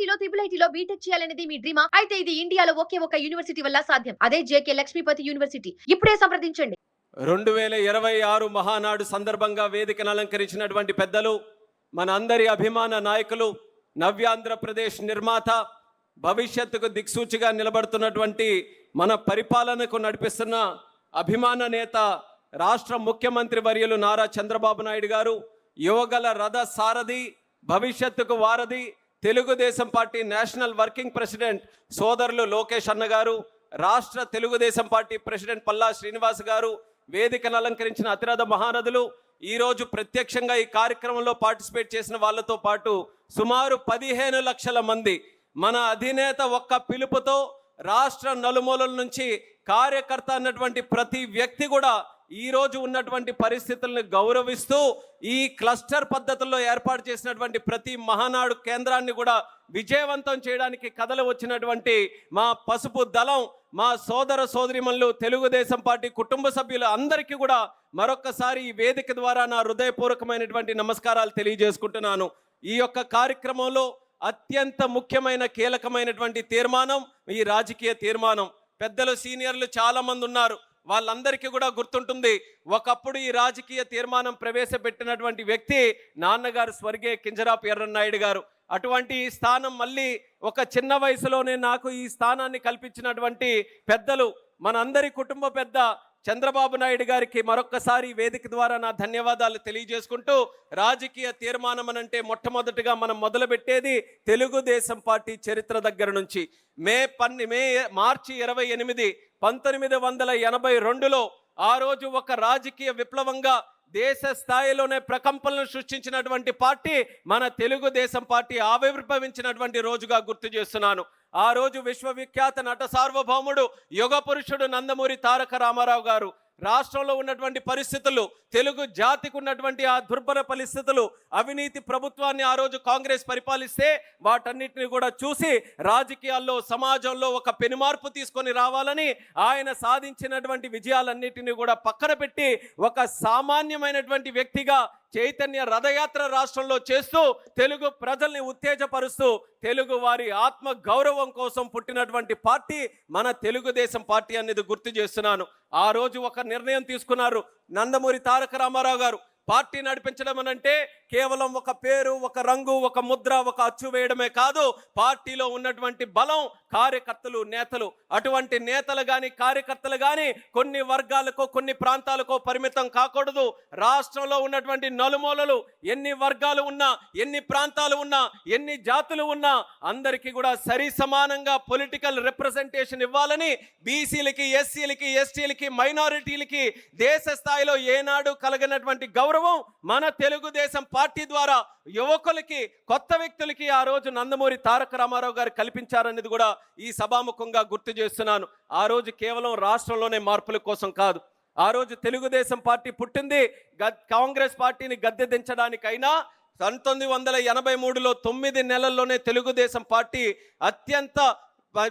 ఐఐటీలో IIITలో BTech చేయాలనేది మీ డ్రీమా? అయితే ఇది ఇండియాలో ఒకే ఒక యూనివర్సిటీ వల్ల సాధ్యం. అదే జేకే లక్ష్మీపతి యూనివర్సిటీ. ఇప్పుడే సంప్రదించండి. 2026 మహానాడు సందర్భంగా వేదికను అలంకరించినటువంటి పెద్దలు, మన అందరి అభిమాన నాయకులు, నవ్యాంధ్రప్రదేశ్ నిర్మాత, భవిష్యత్తుకు దిక్సూచిగా నిలబడుతున్నటువంటి మన పరిపాలనకు నడిపిస్తున్న అభిమాన నేత, రాష్ట్ర ముఖ్యమంత్రి వర్యులు నారా చంద్రబాబు నాయుడు గారు, యువగల రథ సారథి, భవిష్యత్తుకు వారధి, Telugu Desam party national working president సోదరులు లోకేష్ అన్న గారు, రాష్ట్ర తెలుగుదేశం పార్టీ ప్రెసిడెంట్ పల్లా శ్రీనివాస్ గారు, వేదికను అలంకరించిన అతిరథ మహారథులు, ఈరోజు ప్రత్యక్షంగా ఈ కార్యక్రమంలో పార్టిసిపేట్ చేసిన వాళ్ళతో పాటు సుమారు 15 లక్షల మంది మన అధినేత ఒక్క పిలుపుతో రాష్ట్ర నలుమూలల నుంచి కార్యకర్త అన్నటువంటి ప్రతి వ్యక్తి కూడా ఈరోజు ఉన్నటువంటి పరిస్థితులను గౌరవిస్తూ ఈ క్లస్టర్ పద్ధతుల్లో ఏర్పాటు చేసినటువంటి ప్రతి మహానాడు కేంద్రాన్ని కూడా విజయవంతం చేయడానికి కథలు వచ్చినటువంటి మా పసుపు దళం, మా సోదర సోదరిమణులు, తెలుగుదేశం పార్టీ కుటుంబ సభ్యులు అందరికీ కూడా మరొక్కసారి ఈ వేదిక ద్వారా నా హృదయపూర్వకమైనటువంటి నమస్కారాలు తెలియజేసుకుంటున్నాను. ఈ యొక్క కార్యక్రమంలో అత్యంత ముఖ్యమైన కీలకమైనటువంటి తీర్మానం ఈ రాజకీయ తీర్మానం. పెద్దలు సీనియర్లు చాలామంది ఉన్నారు, వాళ్ళందరికీ కూడా గుర్తుంటుంది, ఒకప్పుడు ఈ రాజకీయ తీర్మానం ప్రవేశపెట్టినటువంటి వ్యక్తి నాన్నగారు స్వర్గీయ కింజరాపు ఎర్రన్నాయుడు గారు. అటువంటి ఈ స్థానం మళ్ళీ ఒక చిన్న వయసులోనే నాకు ఈ స్థానాన్ని కల్పించినటువంటి పెద్దలు, మనందరి కుటుంబ పెద్ద చంద్రబాబు నాయుడు గారికి మరొక్కసారి వేదిక ద్వారా నా ధన్యవాదాలు తెలియజేసుకుంటూ, రాజకీయ తీర్మానం అనంటే మొట్టమొదటిగా మనం మొదలుపెట్టేది తెలుగుదేశం పార్టీ చరిత్ర దగ్గర నుంచి. మార్చి 28, 1982లో ఆ రోజు ఒక రాజకీయ విప్లవంగా దేశ స్థాయిలోనే ప్రకంపనలు సృష్టించినటువంటి పార్టీ మన తెలుగుదేశం పార్టీ ఆవిర్భవించినటువంటి రోజుగా గుర్తు చేస్తున్నాను. ఆ రోజు విశ్వవిఖ్యాత నట సార్వభౌముడు, యుగ పురుషుడు నందమూరి తారక రామారావు గారు రాష్ట్రంలో ఉన్నటువంటి పరిస్థితులు, తెలుగు జాతికి ఉన్నటువంటి ఆ దుర్భర పరిస్థితులు, అవినీతి ప్రభుత్వాన్ని ఆ రోజు కాంగ్రెస్ పరిపాలిస్తే వాటన్నిటిని కూడా చూసి రాజకీయాల్లో, సమాజంలో ఒక పెనుమార్పు తీసుకొని రావాలని ఆయన సాధించినటువంటి విజయాలన్నిటిని కూడా పక్కన పెట్టి ఒక సామాన్యమైనటువంటి వ్యక్తిగా చైతన్య రథయాత్ర రాష్ట్రంలో చేస్తూ తెలుగు ప్రజల్ని ఉత్తేజపరుస్తూ తెలుగు వారి ఆత్మ గౌరవం కోసం పుట్టినటువంటి పార్టీ మన తెలుగుదేశం పార్టీ అనేది గుర్తు చేస్తున్నాను. ఆ రోజు ఒక నిర్ణయం తీసుకున్నారు నందమూరి తారక రామారావు గారు. పార్టీ నడిపించడం అనంటే కేవలం ఒక పేరు, ఒక రంగు, ఒక ముద్ర, ఒక అచ్చు వేయడమే కాదు, పార్టీలో ఉన్నటువంటి బలం కార్యకర్తలు, నేతలు. అటువంటి నేతలు కానీ కార్యకర్తలు కానీ కొన్ని వర్గాలకో కొన్ని ప్రాంతాలకో పరిమితం కాకూడదు. రాష్ట్రంలో ఉన్నటువంటి నలుమూలలు ఎన్ని వర్గాలు ఉన్నా, ఎన్ని ప్రాంతాలు ఉన్నా, ఎన్ని జాతులు ఉన్నా అందరికీ కూడా సరి సమానంగా పొలిటికల్ రిప్రజెంటేషన్ ఇవ్వాలని బీసీలకి, ఎస్సీలకి, ఎస్టీలకి, మైనారిటీలకి దేశ స్థాయిలో ఏనాడు కలగనటువంటి గౌరవం మన తెలుగుదేశం పార్టీ ద్వారా యువకులకి, కొత్త వ్యక్తులకి ఆ రోజు నందమూరి తారక రామారావు గారు కల్పించారనేది కూడా ఈ సభాముఖంగా గుర్తు చేస్తున్నాను. ఆ రోజు కేవలం రాష్ట్రంలోనే మార్పుల కోసం కాదు, ఆ రోజు తెలుగుదేశం పార్టీ పుట్టింది కాంగ్రెస్ పార్టీని గద్దె దించడానికైనా 1983లో 9 నెలల్లోనే తెలుగుదేశం పార్టీ అత్యంత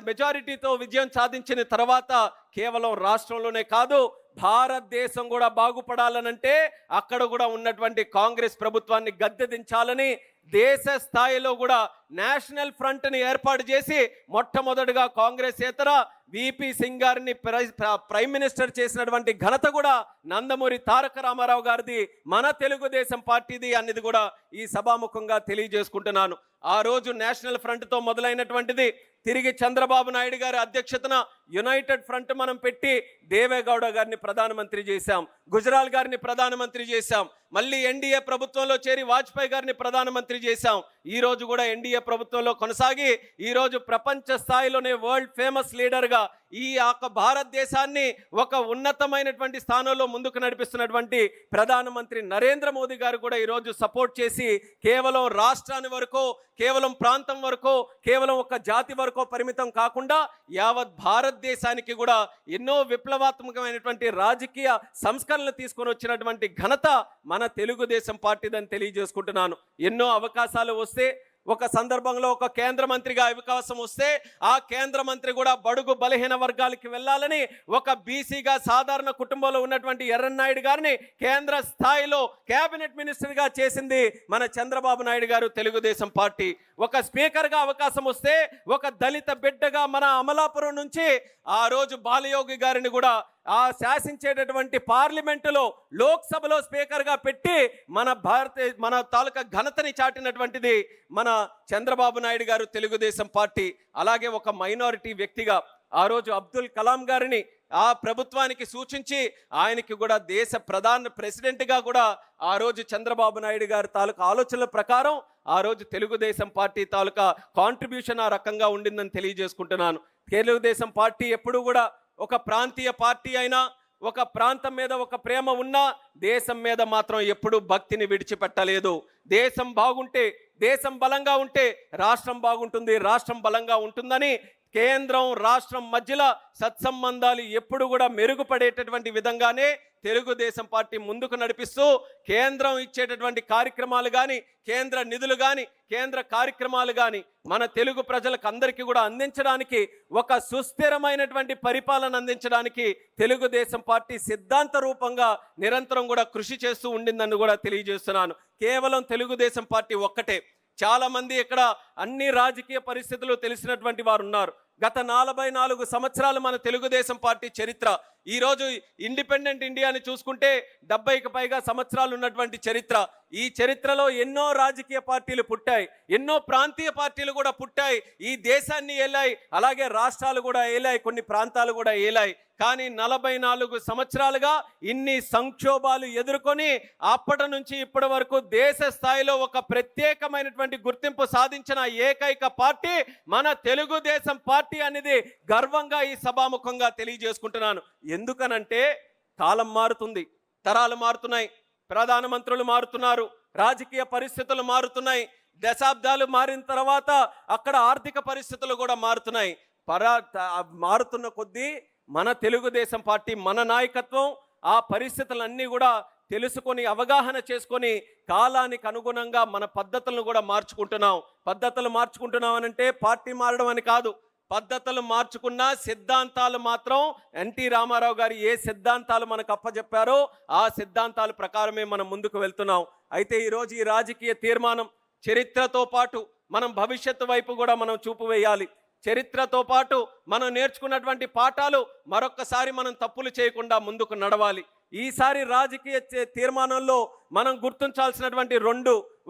మెజారిటీతో విజయం సాధించిన తర్వాత కేవలం రాష్ట్రంలోనే కాదు, భారతదేశం కూడా బాగుపడాలనంటే అక్కడ కూడా ఉన్నటువంటి కాంగ్రెస్ ప్రభుత్వాన్ని గద్దె దించాలని దేశ స్థాయిలో కూడా నేషనల్ ఫ్రంట్ని ఏర్పాటు చేసి మొట్టమొదటిగా కాంగ్రెసేతర విపి సింగ్ గారిని ప్రైమ్ మినిస్టర్ చేసినటువంటి ఘనత కూడా నందమూరి తారక రామారావు గారిది, మన తెలుగుదేశం పార్టీది అనేది కూడా ఈ సభాముఖంగా తెలియజేసుకుంటున్నాను. ఆ రోజు నేషనల్ ఫ్రంట్తో మొదలైనటువంటిది తిరిగి చంద్రబాబు నాయుడు గారి అధ్యక్షతన యునైటెడ్ ఫ్రంట్ మనం పెట్టి దేవేగౌడ గారిని ప్రధానమంత్రి చేశాం, గుజరాల్ గారిని ప్రధానమంత్రి చేశాం, మళ్ళీ ఎన్డీఏ ప్రభుత్వంలో చేరి వాజ్పేయి గారిని ప్రధానమంత్రి చేశాం. ఈరోజు కూడా ఎన్డీఏ ప్రభుత్వంలో కొనసాగి ఈరోజు ప్రపంచ స్థాయిలోనే వరల్డ్ ఫేమస్ లీడర్గా ఈ భారతదేశాన్ని ఒక ఉన్నతమైనటువంటి స్థానంలో ముందుకు నడిపిస్తున్నటువంటి ప్రధానమంత్రి నరేంద్ర మోదీ గారు కూడా ఈరోజు సపోర్ట్ చేసి కేవలం రాష్ట్రాన్ని వరకు, కేవలం ప్రాంతం వరకు, కేవలం ఒక జాతి వరకు పరిమితం కాకుండా యావత్ భారతదేశానికి కూడా ఎన్నో విప్లవాత్మకమైనటువంటి రాజకీయ సంస్కరణలు తీసుకొని వచ్చినటువంటి ఘనత మన తెలుగుదేశం పార్టీదని తెలియజేసుకుంటున్నాను. ఎన్నో అవకాశాలు వస్తే ఒక సందర్భంలో ఒక కేంద్ర మంత్రిగా అవకాశం వస్తే ఆ కేంద్ర మంత్రి కూడా బడుగు బలహీన వర్గాలకి వెళ్ళాలని ఒక బీసీగా సాధారణ కుటుంబంలో ఉన్నటువంటి ఎర్రన్నాయుడు గారిని కేంద్ర స్థాయిలో కేబినెట్ మినిస్టర్గా చేసింది మన చంద్రబాబు నాయుడు గారు, తెలుగుదేశం పార్టీ. ఒక స్పీకర్గా అవకాశం వస్తే ఒక దళిత బిడ్డగా మన అమలాపురం నుంచి ఆ రోజు బాలయోగి గారిని కూడా ఆ శాసించేటటువంటి పార్లమెంటులో లోక్సభలో స్పీకర్గా పెట్టి మన తాలూకా ఘనతని చాటినటువంటిది మన చంద్రబాబు నాయుడు గారు, తెలుగుదేశం పార్టీ. అలాగే ఒక మైనారిటీ వ్యక్తిగా ఆ రోజు అబ్దుల్ కలాం గారిని ఆ ప్రభుత్వానికి సూచించి ఆయనకి కూడా దేశ ప్రెసిడెంట్గా కూడా ఆ రోజు చంద్రబాబు నాయుడు గారి తాలూకా ఆలోచనల ప్రకారం ఆ రోజు తెలుగుదేశం పార్టీ తాలూకా కాంట్రిబ్యూషన్ ఆ రకంగా ఉండిందని తెలియజేసుకుంటున్నాను. తెలుగుదేశం పార్టీ ఎప్పుడు కూడా ఒక ప్రాంతీయ పార్టీ అయినా, ఒక ప్రాంతం మీద ఒక ప్రేమ ఉన్నా దేశం మీద మాత్రం ఎప్పుడూ భక్తిని విడిచిపెట్టలేదు. దేశం బాగుంటే, దేశం బలంగా ఉంటే రాష్ట్రం బాగుంటుంది, రాష్ట్రం బలంగా ఉంటుందని కేంద్రం రాష్ట్రం మధ్యలో సత్సంబంధాలు ఎప్పుడు కూడా మెరుగుపడేటటువంటి విధంగానే తెలుగుదేశం పార్టీ ముందుకు నడిపిస్తూ కేంద్రం ఇచ్చేటటువంటి కార్యక్రమాలు కానీ, కేంద్ర నిధులు కానీ, కేంద్ర కార్యక్రమాలు కానీ మన తెలుగు ప్రజలకు అందరికీ కూడా అందించడానికి, ఒక సుస్థిరమైనటువంటి పరిపాలన అందించడానికి తెలుగుదేశం పార్టీ సిద్ధాంత రూపంగా నిరంతరం కూడా కృషి చేస్తూ ఉండిందని కూడా తెలియజేస్తున్నాను. కేవలం తెలుగుదేశం పార్టీ ఒక్కటే. చాలా మంది ఇక్కడ అన్ని రాజకీయ పరిస్థితులు తెలిసినటువంటి వారు ఉన్నారు. గత 44 సంవత్సరాలు మన తెలుగుదేశం పార్టీ చరిత్ర. ఈరోజు ఇండిపెండెంట్ ఇండియాని చూసుకుంటే 70కి పైగా సంవత్సరాలు ఉన్నటువంటి చరిత్ర. ఈ చరిత్రలో ఎన్నో రాజకీయ పార్టీలు పుట్టాయి, ఎన్నో ప్రాంతీయ పార్టీలు కూడా పుట్టాయి. ఈ దేశాన్ని ఏలాయి, అలాగే రాష్ట్రాలు కూడా ఏలాయి, కొన్ని ప్రాంతాలు కూడా ఏలాయి. కానీ 44 సంవత్సరాలుగా ఇన్ని సంక్షోభాలు ఎదుర్కొని అప్పటి నుంచి ఇప్పటి వరకు దేశ స్థాయిలో ఒక ప్రత్యేకమైనటువంటి గుర్తింపు సాధించిన ఏకైక పార్టీ మన తెలుగుదేశం పార్టీ అనేది గర్వంగా ఈ సభాముఖంగా తెలియజేసుకుంటున్నాను. ఎందుకనంటే కాలం మారుతుంది, తరాలు మారుతున్నాయి, ప్రధానమంత్రులు మారుతున్నారు, రాజకీయ పరిస్థితులు మారుతున్నాయి, దశాబ్దాలు మారిన తర్వాత అక్కడ ఆర్థిక పరిస్థితులు కూడా మారుతున్నాయి. మారుతున్న కొద్దీ మన తెలుగుదేశం పార్టీ, మన నాయకత్వం ఆ పరిస్థితులన్నీ కూడా తెలుసుకొని, అవగాహన చేసుకొని కాలానికి అనుగుణంగా మన పద్ధతులను కూడా మార్చుకుంటున్నాం. పద్ధతులు మార్చుకుంటున్నాం అనంటే పార్టీ మారడం అని కాదు. పద్ధతులు మార్చుకున్న సిద్ధాంతాలు మాత్రం ఎన్టీ రామారావు గారు ఏ సిద్ధాంతాలు మనకు అప్పచెప్పారో ఆ సిద్ధాంతాల ప్రకారమే మనం ముందుకు వెళ్తున్నాం. అయితే ఈరోజు ఈ రాజకీయ తీర్మానం చరిత్రతో పాటు మనం భవిష్యత్తు వైపు కూడా మనం చూపు వేయాలి. చరిత్రతో పాటు మనం నేర్చుకున్నటువంటి పాఠాలు మరొక్కసారి మనం తప్పులు చేయకుండా ముందుకు నడవాలి. ఈసారి రాజకీయ తీర్మానంలో మనం గుర్తించాల్సినటువంటి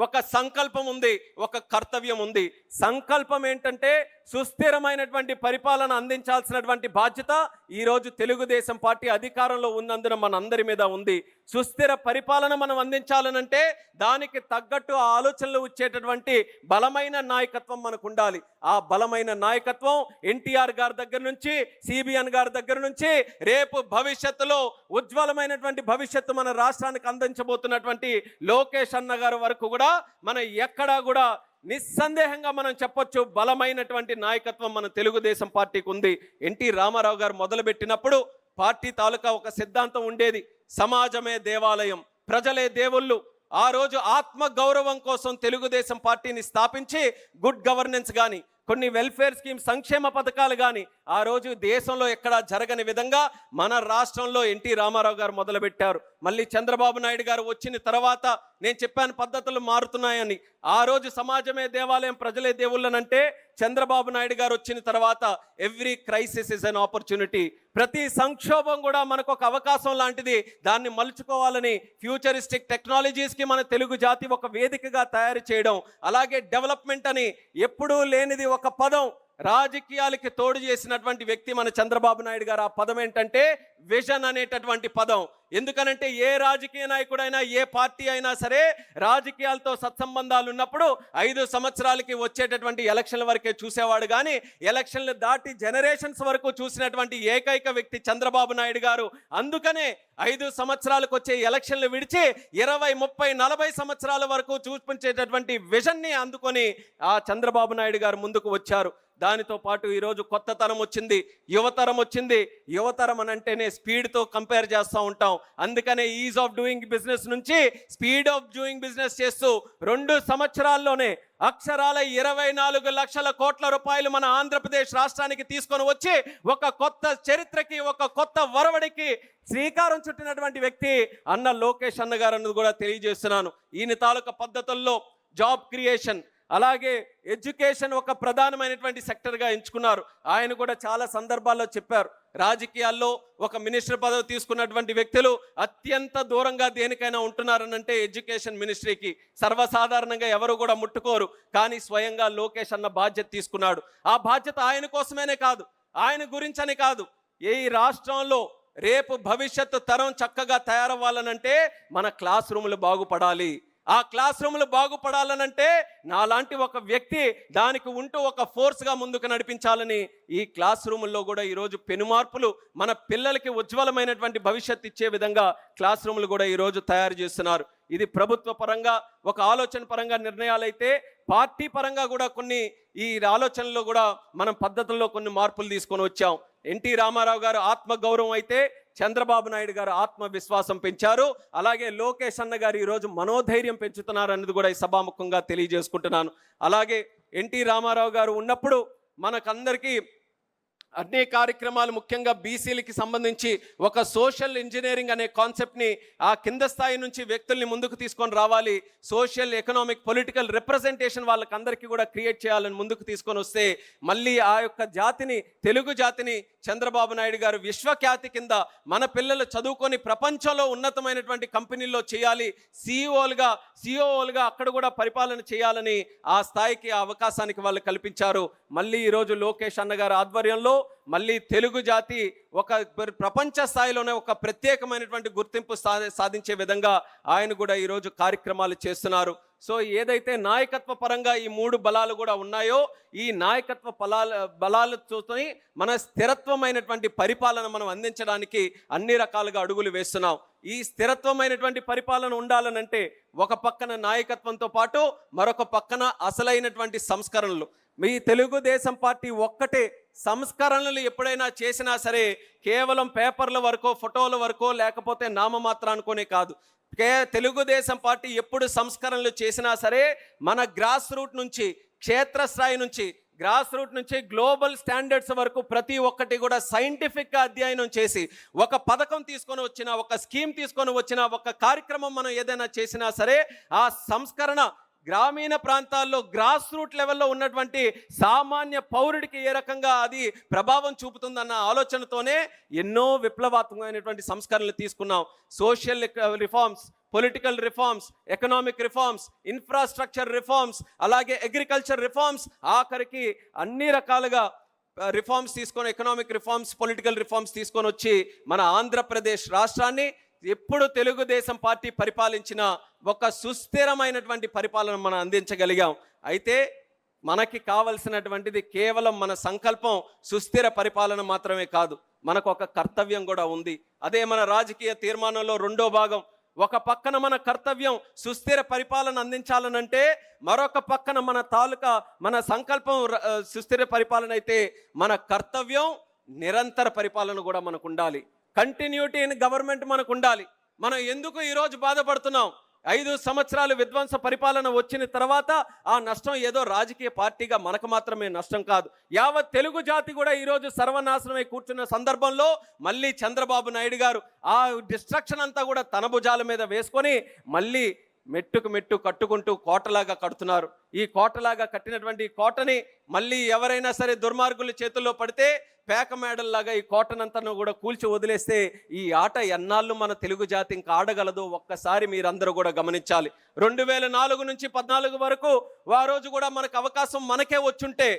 ఒక సంకల్పం ఉంది, ఒక కర్తవ్యం ఉంది. సంకల్పం ఏంటంటే సుస్థిరమైనటువంటి పరిపాలన అందించాల్సినటువంటి బాధ్యత ఈరోజు తెలుగుదేశం పార్టీ అధికారంలో ఉన్నందున మనందరి మీద ఉంది. సుస్థిర పరిపాలన మనం అందించాలనంటే దానికి తగ్గట్టు ఆ ఆలోచనలు వచ్చేటటువంటి బలమైన నాయకత్వం మనకు ఉండాలి. ఆ బలమైన నాయకత్వం ఎన్టీఆర్ గారి దగ్గర నుంచి, సిబిఎన్ గారి దగ్గర నుంచి రేపు భవిష్యత్తులో ఉజ్వలమైనటువంటి భవిష్యత్తు మన రాష్ట్రానికి అందించబోతున్నటువంటి లోకేష్ అన్న గారి వరకు కూడా మనం ఎక్కడా కూడా నిస్సందేహంగా మనం చెప్పొచ్చు, బలమైనటువంటి నాయకత్వం మన తెలుగుదేశం పార్టీకి ఉంది. ఎన్టీ రామారావు గారు మొదలుపెట్టినప్పుడు పార్టీ తాలూకా ఒక సిద్ధాంతం ఉండేది, సమాజమే దేవాలయం, ప్రజలే దేవుళ్ళు. ఆ రోజు ఆత్మ గౌరవం కోసం తెలుగుదేశం పార్టీని స్థాపించి గుడ్ గవర్నెన్స్ కానీ, కొన్ని వెల్ఫేర్ స్కీమ్ సంక్షేమ పథకాలు కానీ ఆ రోజు దేశంలో ఎక్కడా జరగని విధంగా మన రాష్ట్రంలో ఎన్టీ రామారావు గారు మొదలుపెట్టారు. మళ్ళీ చంద్రబాబు నాయుడు గారు వచ్చిన తర్వాత నేను చెప్పాను పద్ధతులు మారుతున్నాయని. ఆ రోజు సమాజమే దేవాలయం, ప్రజలే దేవుళ్ళనంటే చంద్రబాబు నాయుడు గారు వచ్చిన తర్వాత every crisis is an opportunity, ప్రతి సంక్షోభం కూడా మనకు ఒక అవకాశం లాంటిది, దాన్ని మలుచుకోవాలని ఫ్యూచరిస్టిక్ టెక్నాలజీస్కి మన తెలుగు జాతి ఒక వేదికగా తయారు చేయడం, అలాగే డెవలప్మెంట్ అని ఎప్పుడూ లేనిది ఒక పదం రాజకీయాలకి తోడు చేసినటువంటి వ్యక్తి మన చంద్రబాబు నాయుడు గారు. ఆ పదం ఏంటంటే విజన్ అనేటటువంటి పదం. ఎందుకనంటే ఏ రాజకీయ నాయకుడైనా, ఏ పార్టీ అయినా సరే రాజకీయాలతో సత్సంబంధాలు ఉన్నప్పుడు 5 సంవత్సరాలకి వచ్చేటటువంటి ఎలక్షన్ల వరకే చూసేవాడు, కానీ ఎలక్షన్లు దాటి జనరేషన్స్ వరకు చూసినటువంటి ఏకైక వ్యక్తి చంద్రబాబు నాయుడు గారు. అందుకనే 5 సంవత్సరాలకు వచ్చే ఎలక్షన్లు విడిచి 20, 30, 40 సంవత్సరాల వరకు చూపించేటటువంటి విజన్ని అందుకొని ఆ చంద్రబాబు నాయుడు గారు ముందుకు వచ్చారు. దానితో పాటు ఈరోజు కొత్త తరం వచ్చింది, యువతరం వచ్చింది. యువతరం అని అంటేనే స్పీడ్తో కంపేర్ చేస్తూ ఉంటాం. అందుకనే ఈజ్ ఆఫ్ డూయింగ్ బిజినెస్ నుంచి స్పీడ్ ఆఫ్ డూయింగ్ బిజినెస్ చేస్తూ 2 సంవత్సరాల్లోనే అక్షరాల 24 లక్షల కోట్ల రూపాయలు మన ఆంధ్రప్రదేశ్ రాష్ట్రానికి తీసుకొని వచ్చి ఒక కొత్త చరిత్రకి, ఒక కొత్త వరవడికి శ్రీకారం చుట్టినటువంటి వ్యక్తి అన్న లోకేష్ అన్న గారు అన్నది కూడా తెలియజేస్తున్నాను. ఈయన తాలూకా పద్ధతుల్లో జాబ్ క్రియేషన్, అలాగే ఎడ్యుకేషన్ ఒక ప్రధానమైనటువంటి సెక్టర్గా ఎంచుకున్నారు. ఆయన కూడా చాలా సందర్భాల్లో చెప్పారు, రాజకీయాల్లో ఒక మినిస్టర్ పదవి తీసుకున్నటువంటి వ్యక్తులు అత్యంత దూరంగా దేనికైనా ఉంటున్నారనంటే ఎడ్యుకేషన్ మినిస్ట్రీకి. సర్వసాధారణంగా ఎవరు కూడా ముట్టుకోరు, కానీ స్వయంగా లోకేష్ అన్న బాధ్యత తీసుకున్నాడు. ఆ బాధ్యత ఆయన కోసమేనే కాదు, ఆయన గురించని కాదు, ఈ రాష్ట్రంలో రేపు భవిష్యత్తు తరం చక్కగా తయారవ్వాలనంటే మన క్లాస్ రూములు బాగుపడాలి. ఆ క్లాస్ రూములు బాగుపడాలనంటే నాలాంటి ఒక వ్యక్తి దానికి ఉంటూ ఒక ఫోర్స్గా ముందుకు నడిపించాలని ఈ క్లాస్ రూముల్లో కూడా ఈరోజు పెనుమార్పులు, మన పిల్లలకి ఉజ్వలమైనటువంటి భవిష్యత్తు ఇచ్చే విధంగా క్లాస్ రూములు కూడా ఈరోజు తయారు చేస్తున్నారు. ఇది ప్రభుత్వ పరంగా ఒక ఆలోచన పరంగా నిర్ణయాలైతే, పార్టీ పరంగా కూడా కొన్ని ఈ ఆలోచనలో కూడా మనం పద్ధతుల్లో కొన్ని మార్పులు తీసుకొని వచ్చాం. ఎన్టీ రామారావు గారు ఆత్మగౌరవం అయితే చంద్రబాబు నాయుడు గారు ఆత్మవిశ్వాసం పెంచారు. అలాగే లోకేష్ అన్న గారు ఈరోజు మనోధైర్యం పెంచుతున్నారు అన్నది కూడా ఈ సభాముఖంగా తెలియజేసుకుంటున్నాను. అలాగే ఎన్టీ రామారావు గారు ఉన్నప్పుడు మనకందరికీ అన్ని కార్యక్రమాలు, ముఖ్యంగా బీసీలకి సంబంధించి ఒక సోషల్ ఇంజనీరింగ్ అనే కాన్సెప్ట్ని ఆ కింద స్థాయి నుంచి వ్యక్తుల్ని ముందుకు తీసుకొని రావాలి, సోషల్ ఎకనామిక్ పొలిటికల్ రిప్రజెంటేషన్ వాళ్ళకందరికీ కూడా క్రియేట్ చేయాలని ముందుకు తీసుకొని వస్తే మళ్ళీ ఆ యొక్క జాతిని, తెలుగు జాతిని చంద్రబాబు నాయుడు గారు విశ్వఖ్యాతి కింద మన పిల్లలు చదువుకొని ప్రపంచంలో ఉన్నతమైనటువంటి కంపెనీల్లో చేయాలి, సిఇఓలుగా అక్కడ కూడా పరిపాలన చేయాలని ఆ స్థాయికి, ఆ అవకాశానికి వాళ్ళు కల్పించారు. మళ్ళీ ఈరోజు లోకేష్ అన్నగారు ఆధ్వర్యంలో మళ్ళీ తెలుగు జాతి ఒక ప్రపంచ స్థాయిలోనే ఒక ప్రత్యేకమైనటువంటి గుర్తింపు సాధించే విధంగా ఆయన కూడా ఈరోజు కార్యక్రమాలు చేస్తున్నారు. సో ఏదైతే నాయకత్వ పరంగా ఈ 3 బలాలు కూడా ఉన్నాయో, ఈ నాయకత్వ బలాలతో మన స్థిరత్వమైనటువంటి పరిపాలన మనం అందించడానికి అన్ని రకాలుగా అడుగులు వేస్తున్నాం. ఈ స్థిరత్వమైనటువంటి పరిపాలన ఉండాలనంటే ఒక పక్కన నాయకత్వంతో పాటు మరొక పక్కన అసలైనటువంటి సంస్కరణలు. మీ తెలుగుదేశం పార్టీ ఒక్కటే సంస్కరణలు ఎప్పుడైనా చేసినా సరే కేవలం పేపర్ల వరకో, ఫోటోల వరకో, లేకపోతే నామమాత్రానికోనే కాదు. తెలుగుదేశం పార్టీ ఎప్పుడు సంస్కరణలు చేసినా సరే మన గ్రాస్ రూట్ నుంచి, క్షేత్రస్థాయి నుంచి, గ్రాస్ రూట్ నుంచి గ్లోబల్ స్టాండర్డ్స్ వరకు ప్రతి ఒక్కటి కూడా సైంటిఫిక్గా అధ్యయనం చేసి ఒక పథకం తీసుకొని వచ్చిన, ఒక స్కీమ్ తీసుకొని వచ్చిన, ఒక కార్యక్రమం మనం ఏదైనా చేసినా సరే ఆ సంస్కరణ గ్రామీణ ప్రాంతాల్లో గ్రాస్ రూట్ లెవెల్లో ఉన్నటువంటి సామాన్య పౌరుడికి ఏ రకంగా అది ప్రభావం చూపుతుందన్న ఆలోచనతోనే ఎన్నో విప్లవాత్మకమైనటువంటి సంస్కరణలు తీసుకున్నాం. Social reforms, political reforms, economic reforms, infrastructure reforms, అలాగే అగ్రికల్చర్ రిఫార్మ్స్, ఆఖరికి అన్ని రకాలుగా రిఫార్మ్స్ తీసుకొని, ఎకనామిక్ రిఫార్మ్స్, పొలిటికల్ రిఫార్మ్స్ తీసుకొని వచ్చి మన ఆంధ్రప్రదేశ్ రాష్ట్రాన్ని ఎప్పుడు తెలుగుదేశం పార్టీ పరిపాలించిన ఒక సుస్థిరమైనటువంటి పరిపాలన మనం అందించగలిగాం. అయితే మనకి కావలసినటువంటిది కేవలం మన సంకల్పం సుస్థిర పరిపాలన మాత్రమే కాదు, మనకు ఒక కర్తవ్యం కూడా ఉంది. అదే మన రాజకీయ తీర్మానంలో 2వ భాగం. ఒక పక్కన మన కర్తవ్యం సుస్థిర పరిపాలన అందించాలనంటే, మరొక పక్కన మన సంకల్పం సుస్థిర పరిపాలన అయితే మన కర్తవ్యం నిరంతర పరిపాలన కూడా మనకు ఉండాలి. కంటిన్యూటీ ఇన్ గవర్నమెంట్ మనకు ఉండాలి. మనం ఎందుకు ఈరోజు బాధపడుతున్నాం? 5 సంవత్సరాలు విధ్వంస పరిపాలన వచ్చిన తర్వాత ఆ నష్టం ఏదో రాజకీయ పార్టీగా మనకు మాత్రమే నష్టం కాదు, యావత్ తెలుగు జాతి కూడా ఈరోజు సర్వనాశనమై కూర్చున్న సందర్భంలో మళ్ళీ చంద్రబాబు నాయుడు గారు ఆ డిస్ట్రక్షన్ అంతా కూడా తన భుజాల మీద వేసుకొని మళ్ళీ మెట్టుకు మెట్టు కట్టుకుంటూ కోటలాగా కడుతున్నారు. ఈ కోటలాగా కట్టినటువంటి కోటని మళ్ళీ ఎవరైనా సరే దుర్మార్గుల చేతుల్లో పడితే పేక మేడల్లాగా ఈ కోటనంతను కూడా కూల్చి వదిలేస్తే ఈ ఆట ఎన్నాళ్ళు మన తెలుగు జాతి ఇంకా ఆడగలదు ఒక్కసారి మీరందరూ కూడా గమనించాలి. 2004 నుంచి 14 వరకు ఆ రోజు కూడా మనకు అవకాశం మనకే వచ్చుంటే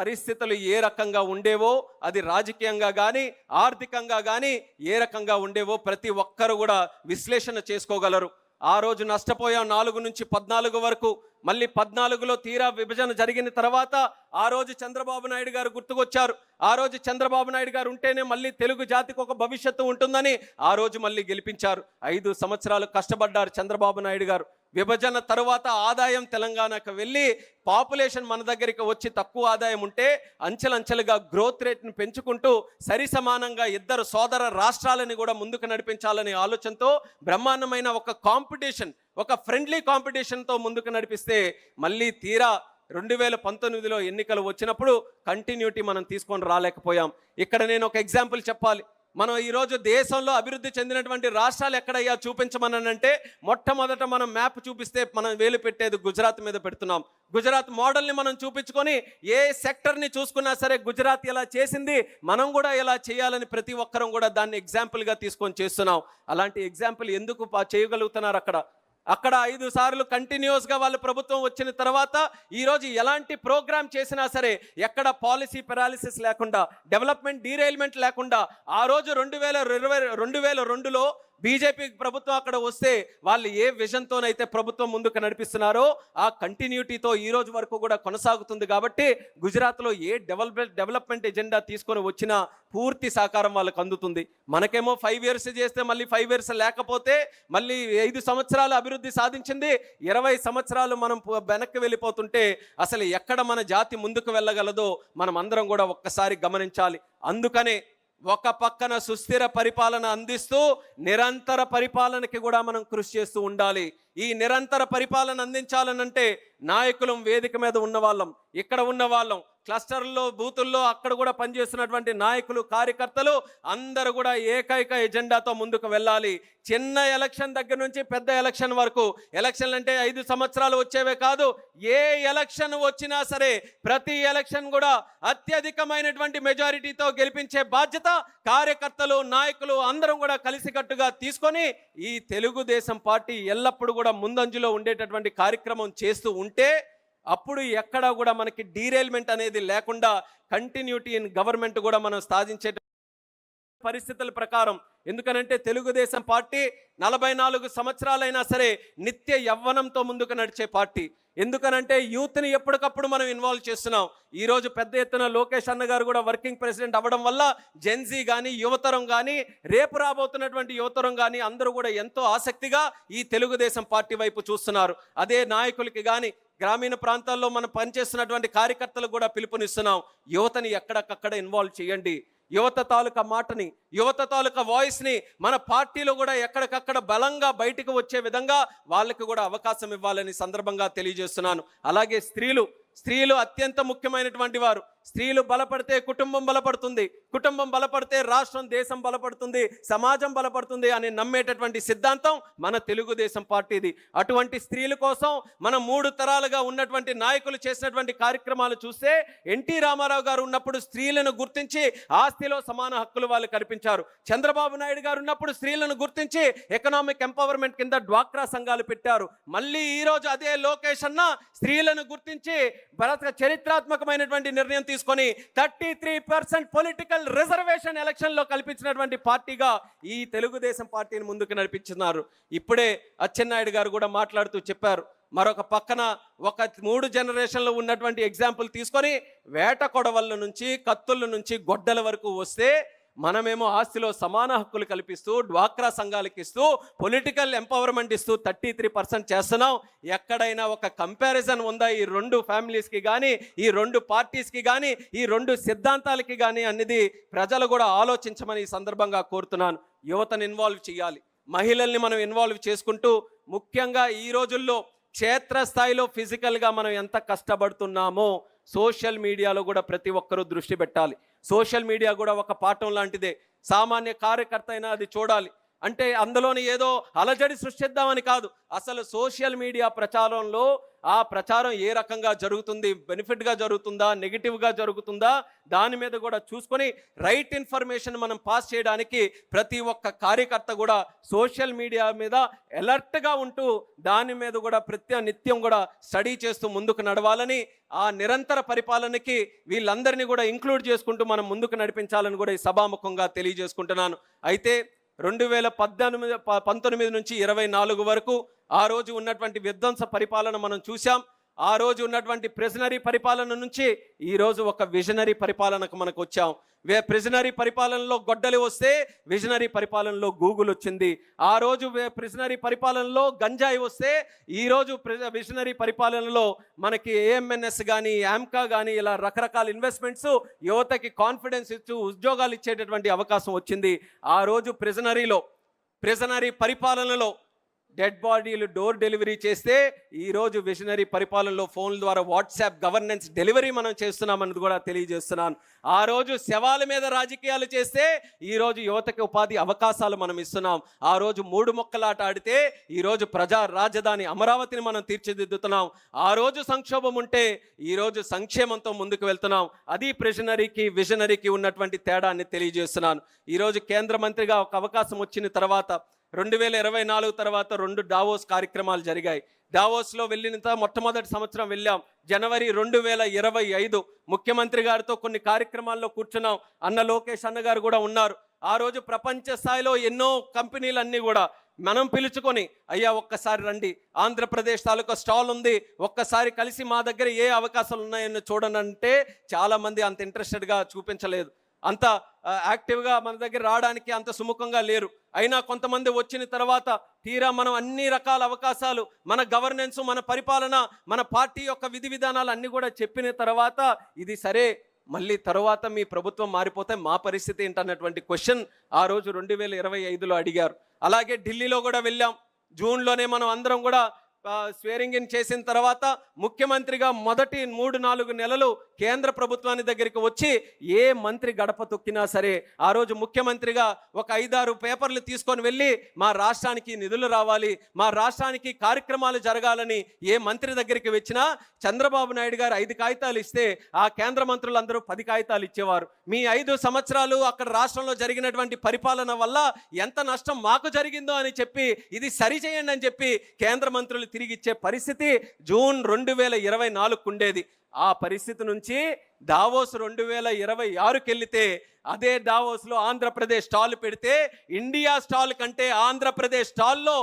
పరిస్థితులు ఏ రకంగా ఉండేవో, అది రాజకీయంగా కానీ ఆర్థికంగా కానీ ఏ రకంగా ఉండేవో ప్రతి ఒక్కరు కూడా విశ్లేషణ చేసుకోగలరు. ఆ రోజు నష్టపోయాం 4 నుంచి 14 వరకు. మళ్ళీ 14లో తీరా విభజన జరిగిన తర్వాత ఆ రోజు చంద్రబాబు నాయుడు గారు గుర్తుకొచ్చారు. ఆ రోజు చంద్రబాబు నాయుడు గారు ఉంటేనే మళ్ళీ తెలుగు జాతికి ఒక భవిష్యత్తు ఉంటుందని ఆ రోజు మళ్ళీ గెలిపించారు. 5 సంవత్సరాలు కష్టపడ్డారు చంద్రబాబు నాయుడు గారు. విభజన తరువాత ఆదాయం తెలంగాణకు వెళ్ళి పాపులేషన్ మన దగ్గరికి వచ్చి తక్కువ ఆదాయం ఉంటే అంచెలంచెలుగా గ్రోత్ రేట్ని పెంచుకుంటూ సరి సమానంగా ఇద్దరు సోదర రాష్ట్రాలని కూడా ముందుకు నడిపించాలనే ఆలోచనతో బ్రహ్మాండమైన ఒక కాంపిటీషన్, ఒక ఫ్రెండ్లీ కాంపిటీషన్తో ముందుకు నడిపిస్తే మళ్ళీ తీరా 2019లో ఎన్నికలు వచ్చినప్పుడు కంటిన్యూటీ మనం తీసుకొని రాలేకపోయాం. ఇక్కడ నేను ఒక ఎగ్జాంపుల్ చెప్పాలి. మనం ఈరోజు దేశంలో అభివృద్ధి చెందినటువంటి రాష్ట్రాలు ఎక్కడయ్యా చూపించమనంటే మొట్టమొదట మనం మ్యాప్ చూపిస్తే మనం వేలు పెట్టేది గుజరాత్ మీద పెడుతున్నాం. గుజరాత్ మోడల్ని మనం చూపించుకొని ఏ సెక్టర్ని చూసుకున్నా సరే గుజరాత్ ఎలా చేసింది మనం కూడా ఎలా చేయాలని ప్రతి ఒక్కరం కూడా దాన్ని ఎగ్జాంపుల్గా తీసుకొని చేస్తున్నాం. అలాంటి ఎగ్జాంపుల్ ఎందుకు చేయగలుగుతున్నారు? అక్కడ 5 సార్లు కంటిన్యూస్గా వాళ్ళు ప్రభుత్వం వచ్చిన తర్వాత ఈరోజు ఎలాంటి ప్రోగ్రామ్ చేసినా సరే ఎక్కడ పాలసీ పెరాలిసిస్ లేకుండా, డెవలప్మెంట్ డీరైల్మెంట్ లేకుండా, ఆ రోజు 2002లో బీజేపీ ప్రభుత్వం అక్కడ వస్తే వాళ్ళు ఏ విజన్తోనైతే ప్రభుత్వం ముందుకు నడిపిస్తున్నారో ఆ కంటిన్యూటీతో ఈ రోజు వరకు కూడా కొనసాగుతుంది. కాబట్టి గుజరాత్లో ఏ డెవలప్మెంట్ ఎజెండా తీసుకొని వచ్చినా పూర్తి సహకారం వాళ్ళకు అందుతుంది. మనకేమో 5 years చేస్తే మళ్ళీ 5 years లేకపోతే మళ్ళీ 5 సంవత్సరాలు అభివృద్ధి సాధించింది, 20 సంవత్సరాలు మనం వెనక్కి వెళ్ళిపోతుంటే అసలు ఎక్కడ మన జాతి ముందుకు వెళ్ళగలదో మనం అందరం కూడా ఒక్కసారి గమనించాలి. అందుకనే ఒక పక్కన సుస్థిర పరిపాలన అందిస్తూ నిరంతర పరిపాలనకి కూడా మనం కృషి చేస్తూ ఉండాలి. ఈ నిరంతర పరిపాలన అందించాలనంటే నాయకులం, వేదిక మీద ఉన్న వాళ్ళం, ఇక్కడ ఉన్న వాళ్ళం, క్లస్టర్లో బూతుల్లో అక్కడ కూడా పనిచేస్తున్నటువంటి నాయకులు, కార్యకర్తలు అందరూ కూడా ఏకైక ఎజెండాతో ముందుకు వెళ్ళాలి. చిన్న ఎలక్షన్ దగ్గర నుంచి పెద్ద ఎలక్షన్ వరకు, ఎలక్షన్లు అంటే 5 సంవత్సరాలు వచ్చేవే కాదు, ఏ ఎలక్షన్ వచ్చినా సరే ప్రతి ఎలక్షన్ కూడా అత్యధికమైనటువంటి మెజారిటీతో గెలిపించే బాధ్యత కార్యకర్తలు, నాయకులు అందరం కూడా కలిసికట్టుగా తీసుకొని ఈ తెలుగుదేశం పార్టీ ఎల్లప్పుడూ కూడా ముందంజలో ఉండేటటువంటి కార్యక్రమం చేస్తూ ఉంటే అప్పుడు ఎక్కడా కూడా మనకి డీరైల్మెంట్ అనేది లేకుండా కంటిన్యూటీ ఇన్ గవర్నమెంట్ కూడా మనం సాధించే పరిస్థితుల ప్రకారం. ఎందుకనంటే తెలుగుదేశం పార్టీ 44 సంవత్సరాలైనా సరే నిత్య యవ్వనంతో ముందుకు నడిచే పార్టీ. ఎందుకనంటే యూత్ని ఎప్పటికప్పుడు మనం ఇన్వాల్వ్ చేస్తున్నాం. ఈరోజు పెద్ద ఎత్తున లోకేష్ అన్న గారు కూడా వర్కింగ్ ప్రెసిడెంట్ అవ్వడం వల్ల జెన్జీ కానీ, యువతరం కానీ, రేపు రాబోతున్నటువంటి యువతరం కానీ అందరూ కూడా ఎంతో ఆసక్తిగా ఈ తెలుగుదేశం పార్టీ వైపు చూస్తున్నారు. అదే నాయకులకి కానీ, గ్రామీణ ప్రాంతాల్లో మనం పనిచేస్తున్నటువంటి కార్యకర్తలకు కూడా పిలుపునిస్తున్నాం. యువతని ఎక్కడికక్కడ ఇన్వాల్వ్ చేయండి. యువత తాలూకా మాటని, యువత తాలూకా వాయిస్ని మన పార్టీలో కూడా ఎక్కడికక్కడ బలంగా బయటకు వచ్చే విధంగా వాళ్ళకి కూడా అవకాశం ఇవ్వాలని సందర్భంగా తెలియజేస్తున్నాను. అలాగే స్త్రీలు అత్యంత ముఖ్యమైనటువంటి వారు. స్త్రీలు బలపడితే కుటుంబం బలపడుతుంది, కుటుంబం బలపడితే రాష్ట్రం, దేశం బలపడుతుంది, సమాజం బలపడుతుంది అని నమ్మేటటువంటి సిద్ధాంతం మన తెలుగుదేశం పార్టీది. అటువంటి స్త్రీల కోసం మనం 3 తరాలుగా ఉన్నటువంటి నాయకులు చేసినటువంటి కార్యక్రమాలు చూస్తే ఎన్టీ రామారావు గారు ఉన్నప్పుడు స్త్రీలను గుర్తించి ఆస్తిలో సమాన హక్కులు వాళ్ళు కల్పించారు. చంద్రబాబు నాయుడు గారు ఉన్నప్పుడు స్త్రీలను గుర్తించి ఎకనామిక్ ఎంపవర్మెంట్ కింద డ్వాక్రా సంఘాలు పెట్టారు. మళ్ళీ ఈరోజు అదే లోకేష్ అన్న స్త్రీలను గుర్తించి చరిత్రాత్మకమైనటువంటి నిర్ణయం తీసుకొని 33% పొలిటికల్ రిజర్వేషన్ ఎలక్షన్లో కల్పించినటువంటి పార్టీగా ఈ తెలుగుదేశం పార్టీని ముందుకు నడిపించున్నారు. ఇప్పుడే అచ్చెన్నాయుడు గారు కూడా మాట్లాడుతూ చెప్పారు, మరొక పక్కన ఒక 3 జనరేషన్లో ఉన్నటువంటి ఎగ్జాంపుల్ తీసుకొని వేట కొడవళ్ళ నుంచి, కత్తుల నుంచి, గొడ్డల వరకు వస్తే మనమేమో ఆస్తిలో సమాన హక్కులు కల్పిస్తూ, డ్వాక్రా సంఘాలకు ఇస్తూ, పొలిటికల్ ఎంపవర్మెంట్ ఇస్తూ 33% చేస్తున్నాం. ఎక్కడైనా ఒక కంపారిజన్ ఉందా ఈ 2 ఫ్యామిలీస్కి కానీ, ఈ 2 పార్టీస్కి కానీ, ఈ 2 సిద్ధాంతాలకి కానీ అనేది ప్రజలు కూడా ఆలోచించమని ఈ సందర్భంగా కోరుతున్నాను. యువతను ఇన్వాల్వ్ చేయాలి, మహిళల్ని మనం ఇన్వాల్వ్ చేసుకుంటూ, ముఖ్యంగా ఈ రోజుల్లో క్షేత్రస్థాయిలో ఫిజికల్గా మనం ఎంత కష్టపడుతున్నామో సోషల్ మీడియాలో కూడా ప్రతి ఒక్కరూ దృష్టి పెట్టాలి. సోషల్ మీడియా కూడా ఒక పాఠం లాంటిదే. సామాన్య కార్యకర్త అయినా అది చూడాలి. అంటే అందులోని ఏదో అలజడి సృష్టిద్దామని కాదు, అసలు సోషల్ మీడియా ప్రచారంలో ఆ ప్రచారం ఏ రకంగా జరుగుతుంది, బెనిఫిట్గా జరుగుతుందా, నెగిటివ్గా జరుగుతుందా, దాని మీద కూడా చూసుకొని రైట్ ఇన్ఫర్మేషన్ మనం పాస్ చేయడానికి ప్రతి ఒక్క కార్యకర్త కూడా సోషల్ మీడియా మీద అలర్ట్గా ఉంటూ దాని మీద కూడా నిత్యం కూడా స్టడీ చేస్తూ ముందుకు నడవాలని, ఆ నిరంతర పరిపాలనకి వీళ్ళందరినీ కూడా ఇంక్లూడ్ చేసుకుంటూ మనం ముందుకు నడిపించాలని కూడా ఈ సభాముఖంగా తెలియజేసుకుంటున్నాను. అయితే 2019 నుంచి 24 వరకు ఆ రోజు ఉన్నటువంటి విధ్వంస పరిపాలన మనం చూసాం. ఆ రోజు ఉన్నటువంటి ప్రిజనరీ పరిపాలన నుంచి ఈ రోజు ఒక విజనరీ పరిపాలనకు మనకు వచ్చాం. ప్రిజనరీ పరిపాలనలో గొడ్డలి వస్తే విజనరీ పరిపాలనలో గూగుల్ వచ్చింది. ఆ రోజు ప్రిజనరీ పరిపాలనలో గంజాయి వస్తే ఈరోజు విజనరీ పరిపాలనలో మనకి ఏఎంఎన్ఎస్ కానీ యాంకా కానీ ఇలా రకరకాల ఇన్వెస్ట్మెంట్స్ యువతకి కాన్ఫిడెన్స్ ఇచ్చి ఉద్యోగాలు ఇచ్చేటటువంటి అవకాశం వచ్చింది. ఆ రోజు ప్రిజనరీ పరిపాలనలో డెడ్ బాడీలు డోర్ డెలివరీ చేస్తే ఈరోజు విజనరీ పరిపాలనలో ఫోన్ల ద్వారా వాట్సాప్ గవర్నెన్స్ డెలివరీ మనం చేస్తున్నామన్నది కూడా తెలియజేస్తున్నాను. ఆ రోజు శవాల మీద రాజకీయాలు చేస్తే ఈరోజు యువతకి ఉపాధి అవకాశాలు మనం ఇస్తున్నాం. ఆ రోజు 3 మొక్కలాట ఆడితే ఈరోజు ప్రజా రాజధాని అమరావతిని మనం తీర్చిదిద్దుతున్నాం. ఆ రోజు సంక్షోభం ఉంటే ఈరోజు సంక్షేమంతో ముందుకు వెళ్తున్నాం. అది ప్రిజనరీకి విజనరీకి ఉన్నటువంటి తేడాన్ని తెలియజేస్తున్నాను. ఈరోజు కేంద్ర మంత్రిగా ఒక అవకాశం వచ్చిన తర్వాత 2024 తర్వాత 2 డావోస్ కార్యక్రమాలు జరిగాయి. డావోస్లో వెళ్ళిన మొట్టమొదటి సంవత్సరం వెళ్ళాం. జనవరి 2025 ముఖ్యమంత్రి గారితో కొన్ని కార్యక్రమాల్లో కూర్చున్నాం. అన్న లోకేష్ అన్న గారు కూడా ఉన్నారు. ఆ రోజు ప్రపంచ స్థాయిలో ఎన్నో కంపెనీలన్నీ కూడా మనం పిలుచుకొని, అయ్యా ఒక్కసారి రండి, ఆంధ్రప్రదేశ్ తాలూకా స్టాల్ ఉంది, ఒక్కసారి కలిసి మా దగ్గర ఏ అవకాశాలు ఉన్నాయని చూడండి అంటే చాలామంది అంత ఇంట్రెస్టెడ్గా చూపించలేదు. అంత యాక్టివ్గా మన దగ్గర రావడానికి అంత సుముఖంగా లేరు. అయినా కొంతమంది వచ్చిన తర్వాత తీరా మనం అన్ని రకాల అవకాశాలు, మన గవర్నెన్స్, మన పరిపాలన, మన పార్టీ యొక్క విధి విధానాలు అన్నీ కూడా చెప్పిన తర్వాత ఇది సరే, మళ్ళీ తర్వాత మీ ప్రభుత్వం మారిపోతే మా పరిస్థితి ఏంటన్నటువంటి క్వశ్చన్ ఆ రోజు 2025లో అడిగారు. అలాగే ఢిల్లీలో కూడా వెళ్ళాం. జూన్లోనే మనం అందరం కూడా స్వేరింగ్ ఇన్ చేసిన తర్వాత ముఖ్యమంత్రిగా మొదటి 3-4 నెలలు కేంద్ర ప్రభుత్వాన్ని దగ్గరికి వచ్చి ఏ మంత్రి గడప తొక్కినా సరే ఆ రోజు ముఖ్యమంత్రిగా ఒక 5-6 పేపర్లు తీసుకొని వెళ్ళి మా రాష్ట్రానికి నిధులు రావాలి, మా రాష్ట్రానికి కార్యక్రమాలు జరగాలని ఏ మంత్రి దగ్గరికి వచ్చినా చంద్రబాబు నాయుడు గారు 5 కాగితాలు ఇస్తే ఆ కేంద్ర మంత్రులందరూ 10 కాగితాలు ఇచ్చేవారు. మీ 5 సంవత్సరాలు అక్కడ రాష్ట్రంలో జరిగినటువంటి పరిపాలన వల్ల ఎంత నష్టం మాకు జరిగిందో అని చెప్పి ఇది సరిచేయండి అని చెప్పి కేంద్ర మంత్రులు తిరిగి ఇచ్చే పరిస్థితి జూన్ 2024 ఉండేది. ఆ పరిస్థితి నుంచి దావోస్ 2026కి వెళితే అదే దావోస్లో ఆంధ్రప్రదేశ్ స్టాల్ పెడితే ఇండియా స్టాల్ కంటే ఆంధ్రప్రదేశ్ స్టాల్లో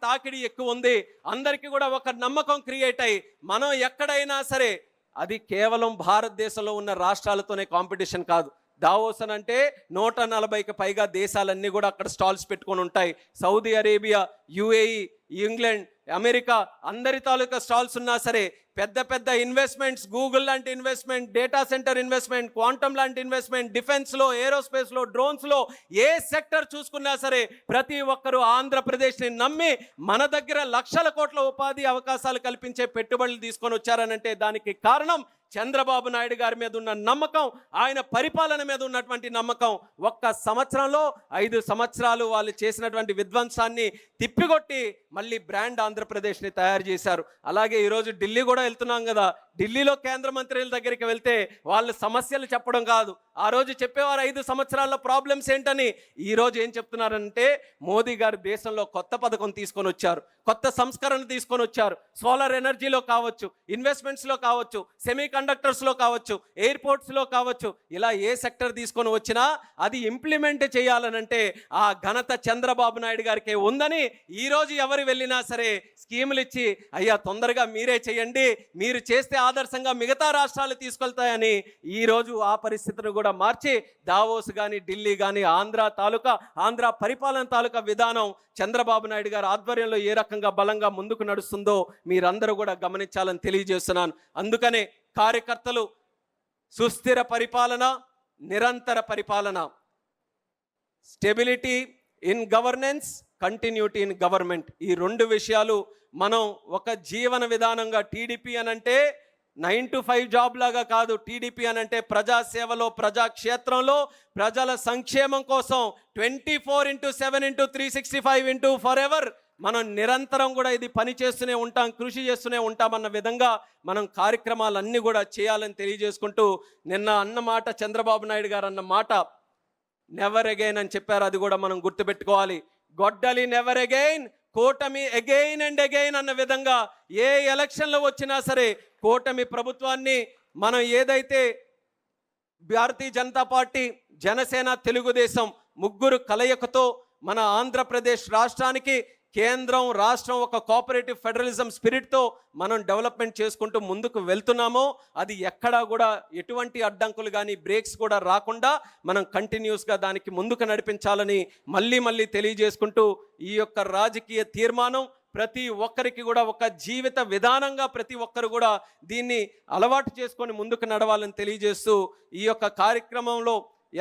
తాకిడి ఎక్కువ ఉంది. అందరికీ కూడా ఒక నమ్మకం క్రియేట్ అయ్యి మనం ఎక్కడైనా సరే, అది కేవలం భారతదేశంలో ఉన్న రాష్ట్రాలతోనే కాంపిటీషన్ కాదు. దావోస్ అని అంటే 140కి పైగా దేశాలన్నీ కూడా అక్కడ స్టాల్స్ పెట్టుకొని ఉంటాయి. Saudi Arabia, UAE, England, America అందరి తాలూకా స్టాల్స్ ఉన్నా సరే పెద్ద ఇన్వెస్ట్మెంట్స్, గూగుల్ లాంటి investment, data centre investment, quantum లాంటి ఇన్వెస్ట్మెంట్, డిఫెన్స్లో, ఏరోస్పేస్లో, డ్రోన్స్లో ఏ సెక్టర్ చూసుకున్నా సరే ప్రతి ఒక్కరూ ఆంధ్రప్రదేశ్ని నమ్మి మన దగ్గర లక్షల కోట్ల ఉపాధి అవకాశాలు కల్పించే పెట్టుబడులు తీసుకొని వచ్చారనంటే దానికి కారణం చంద్రబాబు నాయుడు గారి మీద ఉన్న నమ్మకం, ఆయన పరిపాలన మీద ఉన్నటువంటి నమ్మకం. ఒక్క సంవత్సరంలో 5 సంవత్సరాలు వాళ్ళు చేసినటువంటి విధ్వంసాన్ని తిప్పికొట్టి మళ్ళీ బ్రాండ్ ఆంధ్రప్రదేశ్ని తయారు చేశారు. అలాగే ఈరోజు ఢిల్లీ కూడా వెళ్తున్నాం కదా. ఢిల్లీలో కేంద్ర మంత్రుల దగ్గరికి వెళ్తే వాళ్ళు సమస్యలు చెప్పడం కాదు, ఆ రోజు చెప్పేవారు 5 సంవత్సరాల ప్రాబ్లమ్స్ ఏంటని. ఈరోజు ఏం చెప్తున్నారంటే మోదీ గారు దేశంలో కొత్త పథకం తీసుకొని వచ్చారు, కొత్త సంస్కరణ తీసుకొని వచ్చారు. సోలార్ ఎనర్జీలో కావచ్చు, ఇన్వెస్ట్మెంట్స్లో కావచ్చు, సెమీ కండక్టర్స్లో కావచ్చు, ఎయిర్పోర్ట్స్లో కావచ్చు, ఇలా ఏ సెక్టర్ తీసుకొని వచ్చినా అది ఇంప్లిమెంట్ చేయాలనంటే ఆ ఘనత చంద్రబాబు నాయుడు గారికి ఉందని ఈరోజు ఎవరు వెళ్ళినా సరే స్కీములు ఇచ్చి అయ్యా తొందరగా మీరే చేయండి, మీరు చేస్తే ఆదర్శంగా మిగతా రాష్ట్రాలు తీసుకెళ్తాయని ఈరోజు ఆ పరిస్థితిని కూడా మార్చి దావోస్ కానీ ఢిల్లీ కానీ ఆంధ్ర పరిపాలన తాలూకా విధానం చంద్రబాబు నాయుడు గారి ఆధ్వర్యంలో ఏ రకంగా బలంగా ముందుకు నడుస్తుందో మీరందరూ కూడా గమనించాలని తెలియజేస్తున్నాను. అందుకనే కార్యకర్తలు సుస్థిర పరిపాలన, నిరంతర పరిపాలన, stability in governance, continuity in government, ఈ 2 విషయాలు మనం ఒక జీవన విధానంగా టీడీపీ అనంటే 9 to 5 జాబ్ లాగా కాదు. టీడీపీ అనంటే ప్రజాసేవలో, ప్రజాక్షేత్రంలో, ప్రజల సంక్షేమం కోసం 24/7 365 ఫర్ ఎవర్ మనం నిరంతరం కూడా ఇది పని చేస్తూనే ఉంటాం, కృషి చేస్తూనే ఉంటామన్న విధంగా మనం కార్యక్రమాలన్నీ కూడా చేయాలని తెలియజేసుకుంటూ, నిన్న అన్న మాట చంద్రబాబు నాయుడు గారు అన్న మాట నెవర్ అగైన్ అని చెప్పారు. అది కూడా మనం గుర్తుపెట్టుకోవాలి. గొడ్డలి నెవర్ అగైన్, కూటమి అగైన్ అండ్ అగైన్ అన్న విధంగా ఏ ఎలక్షన్లు వచ్చినా సరే కూటమి ప్రభుత్వాన్ని మనం ఏదైతే భారతీయ జనతా పార్టీ, జనసేన, తెలుగుదేశం 3 కలయికతో మన ఆంధ్రప్రదేశ్ రాష్ట్రానికి కేంద్రం రాష్ట్రం ఒక కోఆపరేటివ్ ఫెడరలిజం స్పిరిట్తో మనం డెవలప్మెంట్ చేసుకుంటూ ముందుకు వెళ్తున్నామో అది ఎక్కడా కూడా ఎటువంటి అడ్డంకులు కానీ బ్రేక్స్ కూడా రాకుండా మనం కంటిన్యూస్గా దానికి ముందుకు నడిపించాలని మళ్ళీ తెలియజేసుకుంటూ ఈ యొక్క రాజకీయ తీర్మానం ప్రతి ఒక్కరికి కూడా ఒక జీవిత విధానంగా ప్రతి ఒక్కరు కూడా దీన్ని అలవాటు చేసుకొని ముందుకు నడవాలని తెలియజేస్తూ ఈ యొక్క కార్యక్రమంలో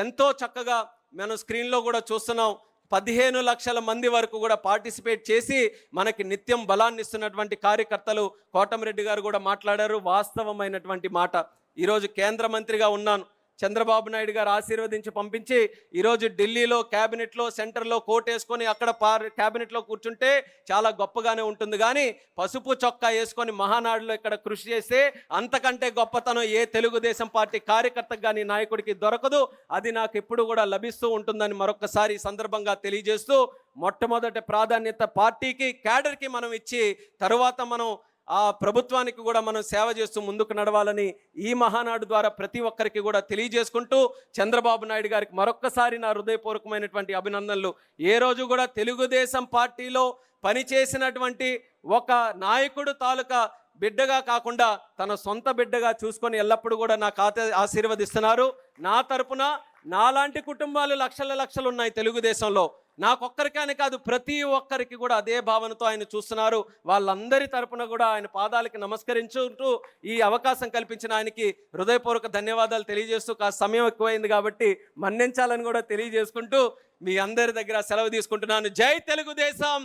ఎంతో చక్కగా మనం స్క్రీన్లో కూడా చూస్తున్నాం. 15 లక్షల మంది వరకు కూడా పార్టిసిపేట్ చేసి మనకి నిత్యం బలాన్ని ఇస్తున్నటువంటి కార్యకర్తలు కోటమిరెడ్డి గారు కూడా మాట్లాడారు. వాస్తవమైనటువంటి మాట. ఈరోజు కేంద్ర మంత్రిగా ఉన్నాను, చంద్రబాబు నాయుడు గారు ఆశీర్వదించి పంపించి ఈరోజు ఢిల్లీలో క్యాబినెట్లో సెంటర్లో కోట్ వేసుకొని అక్కడ క్యాబినెట్లో కూర్చుంటే చాలా గొప్పగానే ఉంటుంది. కానీ పసుపు చొక్కా వేసుకొని మహానాడులో ఇక్కడ కృషి చేస్తే అంతకంటే గొప్పతనం ఏ తెలుగుదేశం పార్టీ కార్యకర్తకు కానీ నాయకుడికి దొరకదు. అది నాకు ఎప్పుడు కూడా లభిస్తూ ఉంటుందని మరొకసారి ఈ సందర్భంగా తెలియజేస్తూ, మొట్టమొదటి ప్రాధాన్యత పార్టీకి క్యాడర్కి మనం ఇచ్చి తరువాత మనం ఆ ప్రభుత్వానికి కూడా మనం సేవ చేస్తూ ముందుకు నడవాలని ఈ మహానాడు ద్వారా ప్రతి ఒక్కరికి కూడా తెలియజేసుకుంటూ, చంద్రబాబు నాయుడు గారికి మరొక్కసారి నా హృదయపూర్వకమైనటువంటి అభినందనలు. ఏ రోజు కూడా తెలుగుదేశం పార్టీలో పనిచేసినటువంటి ఒక నాయకుడు తాలూకా బిడ్డగా కాకుండా తన సొంత బిడ్డగా చూసుకొని ఎల్లప్పుడూ కూడా నాకు ఆశీర్వదిస్తున్నారు. నా తరపున నాలాంటి కుటుంబాలు లక్షలు ఉన్నాయి తెలుగుదేశంలో. నాకొక్కరికని కాదు, ప్రతి ఒక్కరికి కూడా అదే భావనతో ఆయన చూస్తున్నారు. వాళ్ళందరి తరపున కూడా ఆయన పాదాలకి నమస్కరించుకుంటూ ఈ అవకాశం కల్పించిన ఆయనకి హృదయపూర్వక ధన్యవాదాలు తెలియజేస్తూ, కాస్త సమయం ఎక్కువైంది కాబట్టి మన్నించాలని కూడా తెలియజేసుకుంటూ మీ అందరి దగ్గర సెలవు తీసుకుంటున్నాను. జై తెలుగుదేశం.